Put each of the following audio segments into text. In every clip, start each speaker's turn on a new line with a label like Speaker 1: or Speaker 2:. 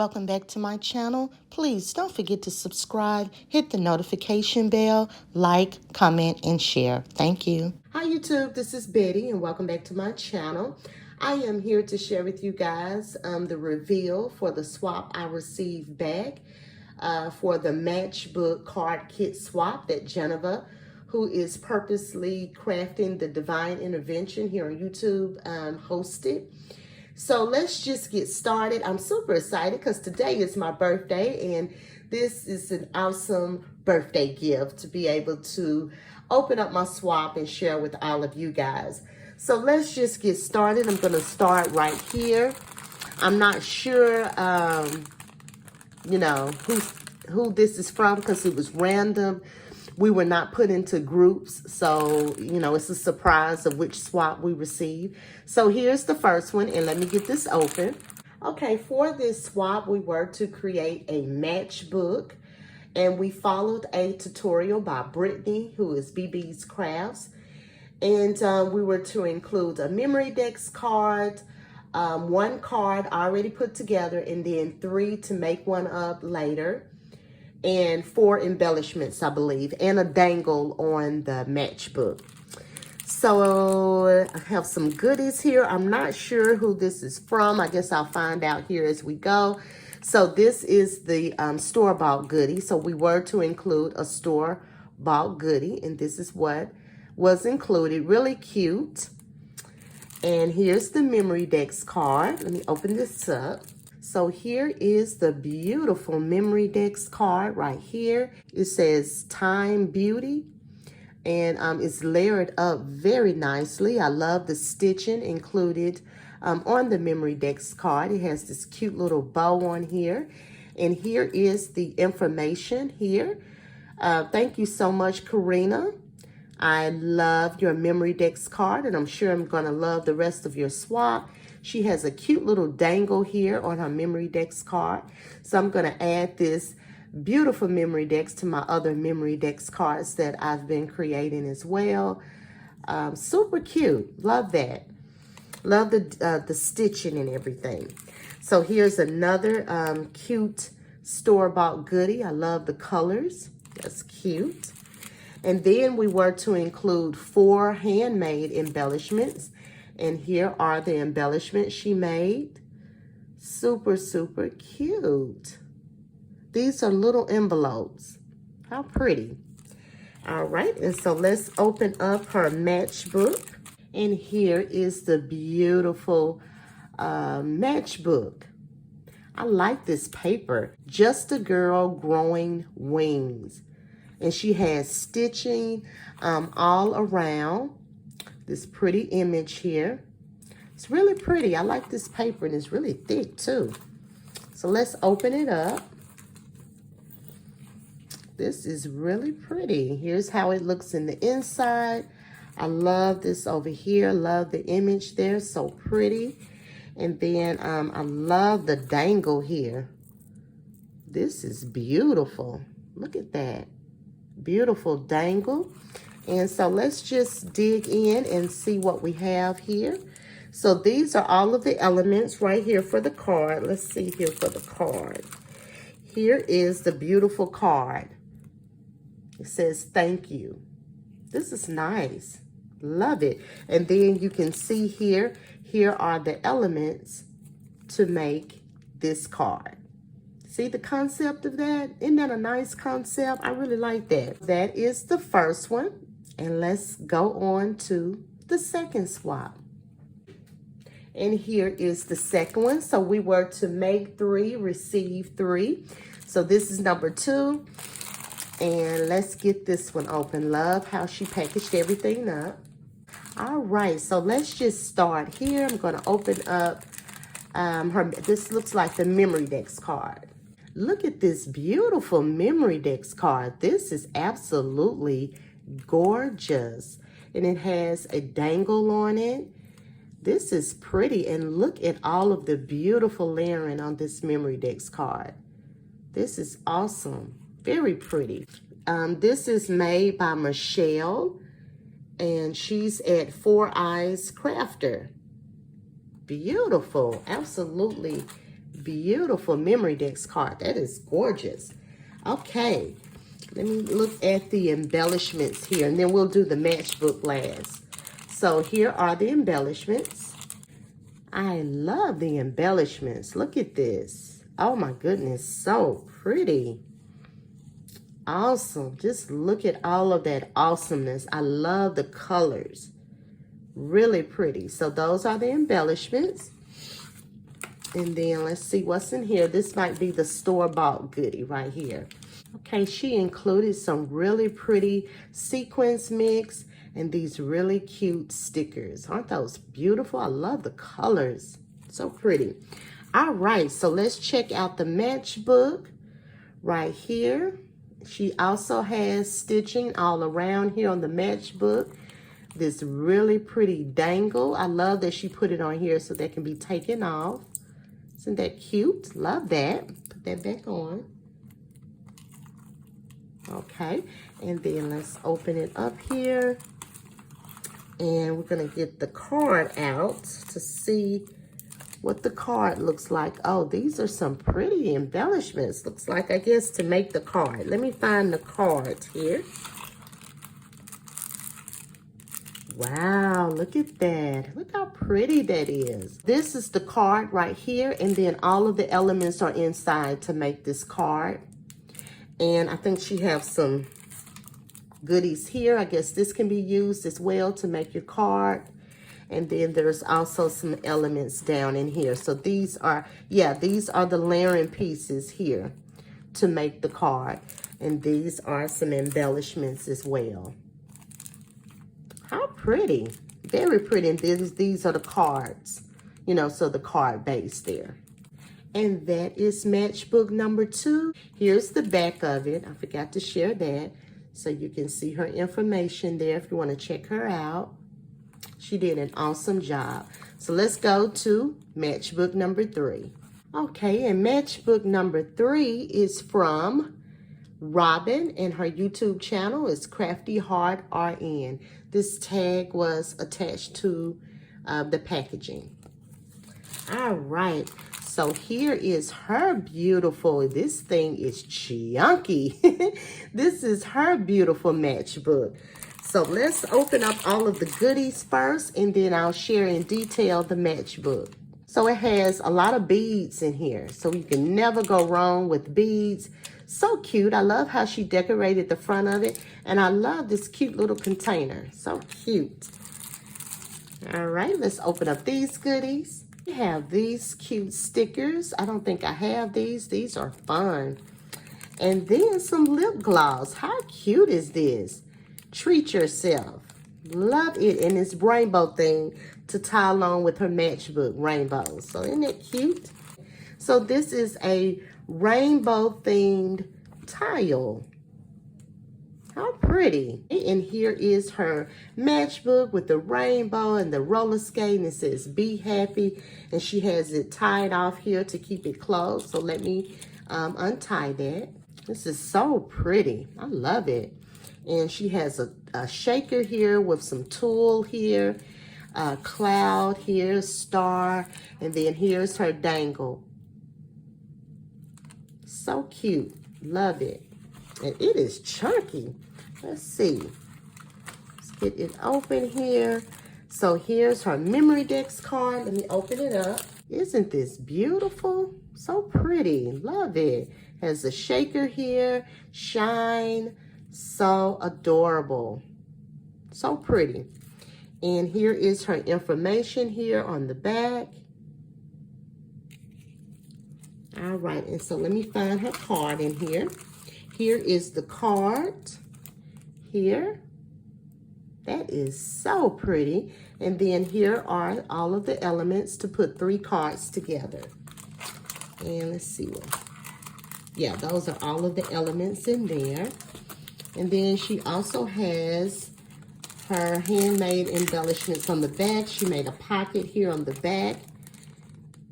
Speaker 1: Welcome back to my channel. Please don't forget to subscribe, hit the notification bell, like, comment, and share. Thank you. Hi YouTube, this is Betty and welcome back to my channel. I am here to share with you guys the reveal for the swap I received back for the Matchbook card kit swap that Geneva, who is purposely crafting the divine intervention here on YouTube, hosted. So let's just get started. I'm super excited because today is my birthday and this is an awesome birthday gift to be able to open up my swap and share with all of you guys. So let's just get started. I'm going to start right here. I'm not sure, you know, who this is from because it was random. We were not put into groups, so, you know, it's a surprise of which swap we received. So here's the first one, and let me get this open. Okay, for this swap, we were to create a matchbook, and we followed a tutorial by Brittany, who is BB's Crafts. And we were to include a memory dex card, one card already put together, and then 3 to make one up later. And 4 embellishments, I believe, and a dangle on the matchbook. So I have some goodies here. I'm not sure who this is from. I guess I'll find out here as we go. So this is the store-bought goodie. So we were to include a store-bought goodie, and this is what was included. Really cute. And here's the memory dex card. Let me open this up. So here is the beautiful memory dex card right here. It says Time Beauty, and it's layered up very nicely. I love the stitching included on the memory dex card. It has this cute little bow on here, and here is the information here. Thank you so much, Karina. I love your memory dex card, and I'm sure I'm going to love the rest of your swap. She has a cute little dangle here on her memory dex card. So I'm going to add this beautiful memory dex to my other memory dex cards that I've been creating as well. Super cute. Love that. Love the stitching and everything. So here's another cute store-bought goodie. I love the colors. That's cute. And then we were to include 4 handmade embellishments. And here are the embellishments she made. Super, super cute. These are little envelopes. How pretty. All right, and so let's open up her matchbook. And here is the beautiful matchbook. I like this paper. Just a Girl Growing Wings. And she has stitching all around. This pretty image here. It's really pretty. I like this paper, and it's really thick too. So let's open it up. This is really pretty. Here's how it looks in the inside. I love this over here. Love the image there. So pretty. And then I love the dangle here. This is beautiful. Look at that. Beautiful dangle. And so let's just dig in and see what we have here. So these are all of the elements right here for the card. Let's see here for the card. Here is the beautiful card. It says, thank you. This is nice. Love it. And then you can see here are the elements to make this card. See the concept of that? Isn't that a nice concept? I really like that. That is the first one. And let's go on to the second swap. And here is the second one. So we were to make 3, receive 3. So this is number 2. And let's get this one open. Love how she packaged everything up. All right, so let's just start here. I'm going to open up this looks like the memory dex card. Look at this beautiful memory dex card. This is absolutely gorgeous. And it has a dangle on it. This is pretty. And look at all of the beautiful layering on this memory dex card. This is awesome. Very pretty. This is made by Michelle. And she's at 4 Eyes Crafter. Beautiful. Absolutely Beautiful memory decks card. That is gorgeous. Okay, let me look at the embellishments here, and then we'll do the matchbook last. So here are the embellishments. I love the embellishments. Look at this. Oh my goodness, so pretty. Awesome. Just look at all of that awesomeness. I love the colors. Really pretty. So those are the embellishments. And then let's see what's in here. This might be the store-bought goodie right here. Okay, she included some really pretty sequins mix and these really cute stickers. Aren't those beautiful? I love the colors. So pretty. All right, so let's check out the matchbook right here. She also has stitching all around here on the matchbook. This really pretty dangle. I love that she put it on here so that can be taken off. Isn't that cute? Love that. Put that back on. Okay, and then let's open it up here. And we're gonna get the card out to see what the card looks like. Oh, these are some pretty embellishments. Looks like, I guess, to make the card. Let me find the card here. Wow, look at that. Look how pretty that is. This is the card right here, and then all of the elements are inside to make this card. And I think she has some goodies here. I guess this can be used as well to make your card. And then there's also some elements down in here. So these are, yeah, these are the layering pieces here to make the card. And these are some embellishments as well. How pretty. Very pretty. And these are the cards, you know, so the card base there. And that is matchbook number 2. Here's the back of it. I forgot to share that. So you can see her information there if you want to check her out. She did an awesome job. So let's go to matchbook number 3. Okay, and matchbook number 3 is from Robin, and her YouTube channel is Crafty Heart RN. This tag was attached to the packaging. All right, so here is her beautiful, this thing is chunky. This is her beautiful matchbook. So let's open up all of the goodies first, and then I'll share in detail the matchbook. So it has a lot of beads in here, so you can never go wrong with beads. So cute. I love how she decorated the front of it, and I love this cute little container. So cute. All right, let's open up these goodies. We have these cute stickers. I don't think I have these. These are fun. And then some lip gloss. How cute is this? Treat yourself. Love it. And it's rainbow thing to tie along with her matchbook, rainbows. So isn't it cute? So this is a rainbow themed tile. How pretty. And here is her matchbook with the rainbow and the roller skate, and it says be happy, and she has it tied off here to keep it closed. So let me untie that. This is so pretty. I love it. And she has a shaker here with some tulle here, a cloud here, star, and then here's her dangle. So cute. Love it. And it is chunky. Let's see. Let's get it open here. So here's her memory decks card. Let me open it up. Isn't this beautiful? So pretty. Love it. Has a shaker here. Shine. So adorable. So pretty. And here is her information here on the back. All right, and so let me find her card in here. Here is the card here. That is so pretty. And then here are all of the elements to put 3 cards together. And let's see what. Yeah, those are all of the elements in there. And then she also has her handmade embellishments on the back. She made a pocket here on the back.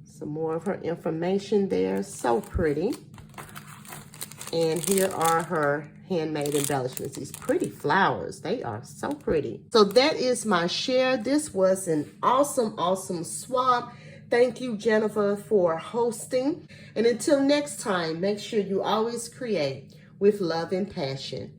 Speaker 1: Some more of her information there. So pretty. And here are her handmade embellishments. These pretty flowers. They are so pretty. So that is my share. This was an awesome, awesome swap. Thank you, Jennifer, for hosting. And until next time, make sure you always create with love and passion.